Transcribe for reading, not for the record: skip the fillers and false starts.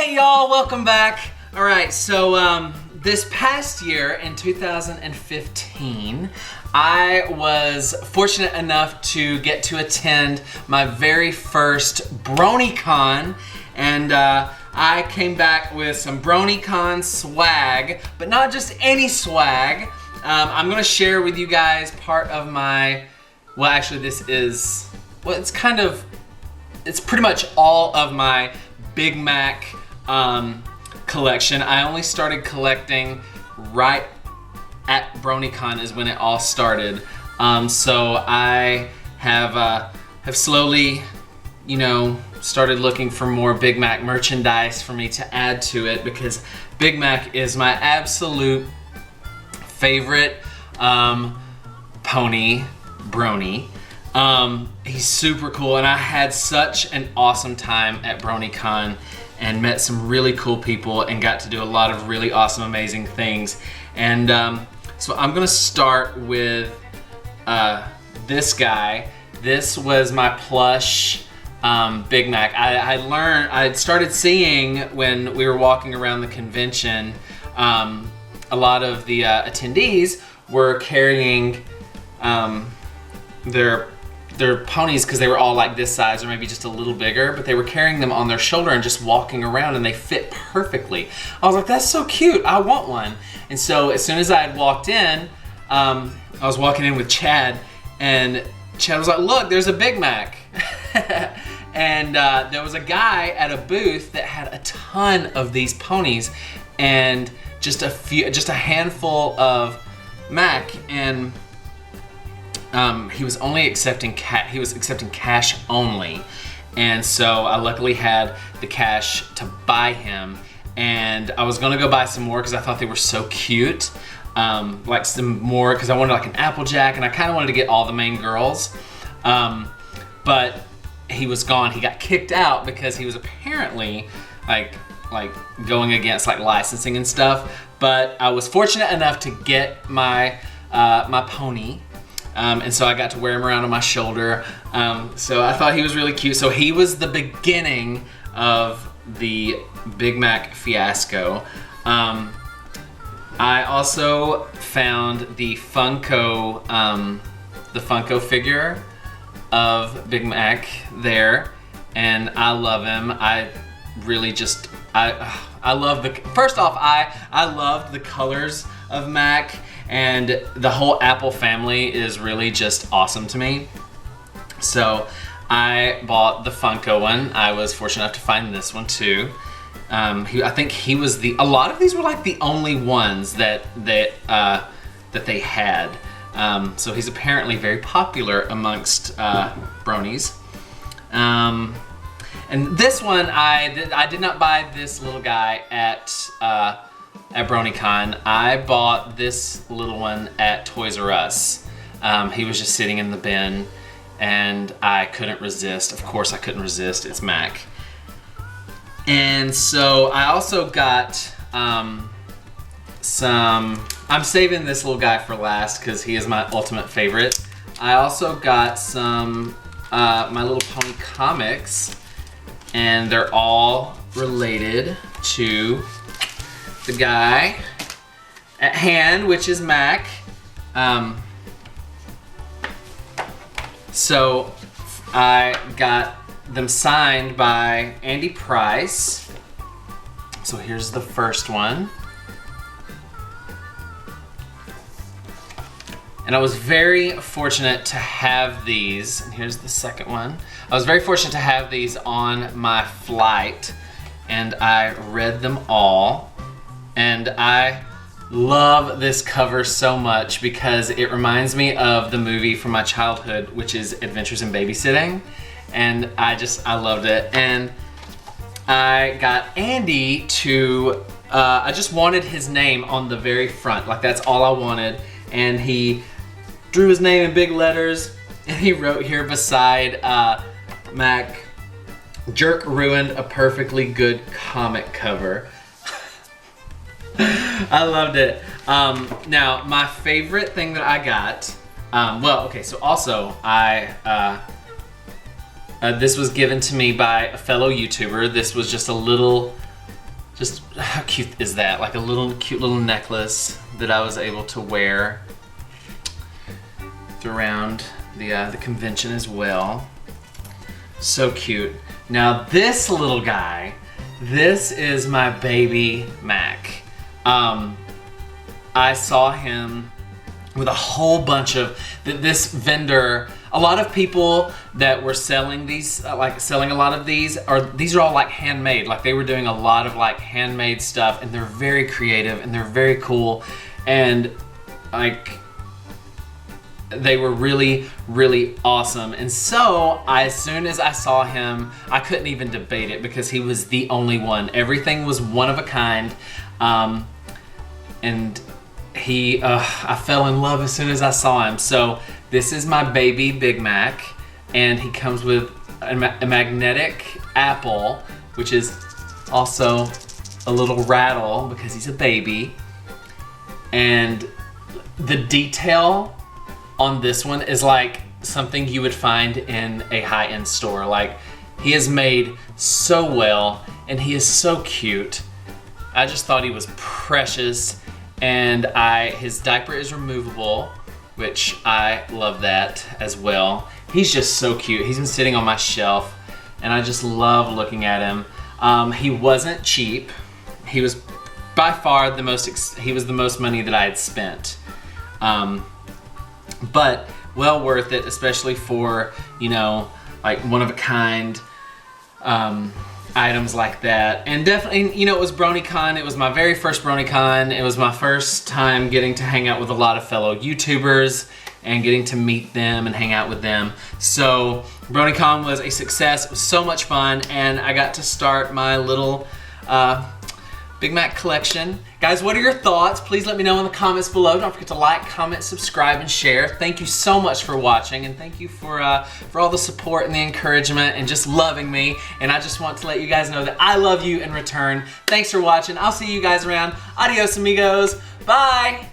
Hey y'all, welcome back. All right, so this past year in 2015, I was fortunate enough to get to attend my very first Bronycon, and I came back with some Bronycon swag, but not just any swag. I'm gonna share with you guys part of my, well actually this is, well it's pretty much all of my Big Mac collection. I only started collecting right at Bronycon is when it all started. So I have slowly, you know, started looking for more Big Mac merchandise for me to add to it because Big Mac is my absolute favorite pony, Brony. He's super cool, and I had such an awesome time at Bronycon and met some really cool people and got to do a lot of really awesome, amazing things. And so I'm gonna start with this guy. This was my plush Big Mac. I started seeing when we were walking around the convention, a lot of the attendees were carrying their ponies because they were all like this size or maybe just a little bigger, but they were carrying them on their shoulder and just walking around, and they fit perfectly. I was like, that's so cute, I want one. And so as soon as I had walked in, I was walking in with Chad, and Chad was like, look, there's a Big Mac. And there was a guy at a booth that had a ton of these ponies and just a handful of Mac, and he was only accepting cash only, and so I luckily had the cash to buy him, and I was gonna go buy some more because I thought they were so cute, like some more because I wanted like an Applejack, and I kind of wanted to get all the main girls, but he was gone. He got kicked out because he was apparently like going against like licensing and stuff. But I was fortunate enough to get my my pony. And so I got to wear him around on my shoulder. So I thought he was really cute. So he was the beginning of the Big Mac fiasco. I also found the Funko figure of Big Mac there, and I love him. I really just, I love first off, I loved the colors of Mac, and the whole Apple family is really just awesome to me. So I bought the Funko one. I was fortunate enough to find this one too. I think he was a lot of these were like the only ones that they had. So he's apparently very popular amongst bronies. And this one, I did not buy this little guy at Bronycon. I bought this little one at Toys R Us. He was just sitting in the bin, and I couldn't resist. Of course I couldn't resist, it's Mac. And so I also got I'm saving this little guy for last because he is my ultimate favorite. I also got some My Little Pony comics, and they're all related to the guy at hand, which is Mac. So I got them signed by Andy Price. So here's the first one. And I was very fortunate to have these, and here's the second one. I was very fortunate to have these on my flight, and I read them all. And I love this cover so much because it reminds me of the movie from my childhood, which is Adventures in Babysitting. And I loved it. And I got Andy to, I just wanted his name on the very front, like that's all I wanted. And he drew his name in big letters, and he wrote here beside Mac, "Jerk ruined a perfectly good comic cover." I loved it. Now, my favorite thing that I got, well, okay, so also this was given to me by a fellow YouTuber. This was just a little Just how cute is that? Like a little cute little necklace that I was able to wear around the convention as well. So cute. Now this little guy, this is my baby Mac. I saw him with a whole bunch of this vendor. A lot of people that were selling these, like selling a lot of these are all like handmade. Like they were doing a lot of like handmade stuff, and they're very creative and they're very cool, and like they were really, really awesome. And so as soon as I saw him, I couldn't even debate it because he was the only one. Everything was one of a kind, and I fell in love as soon as I saw him. So this is my baby Big Mac, and he comes with a magnetic apple, which is also a little rattle because he's a baby. And the detail on this one is like something you would find in a high-end store. Like, he is made so well, and he is so cute. I just thought he was precious. And his diaper is removable, which I love that as well. He's just so cute. He's been sitting on my shelf, and I just love looking at him. He wasn't cheap. He was by far the most money that I had spent. But well worth it, especially for, you know, like one of a kind items like that. And definitely, you know, it was Bronycon. It was my very first Bronycon. It was my first time getting to hang out with a lot of fellow YouTubers and getting to meet them and hang out with them. So Bronycon was a success. It was so much fun, and I got to start my little Big Mac collection. Guys, what are your thoughts? Please let me know in the comments below. Don't forget to like, comment, subscribe, and share. Thank you so much for watching, and thank you for all the support and the encouragement and just loving me. And I just want to let you guys know that I love you in return. Thanks for watching. I'll see you guys around. Adios, amigos. Bye.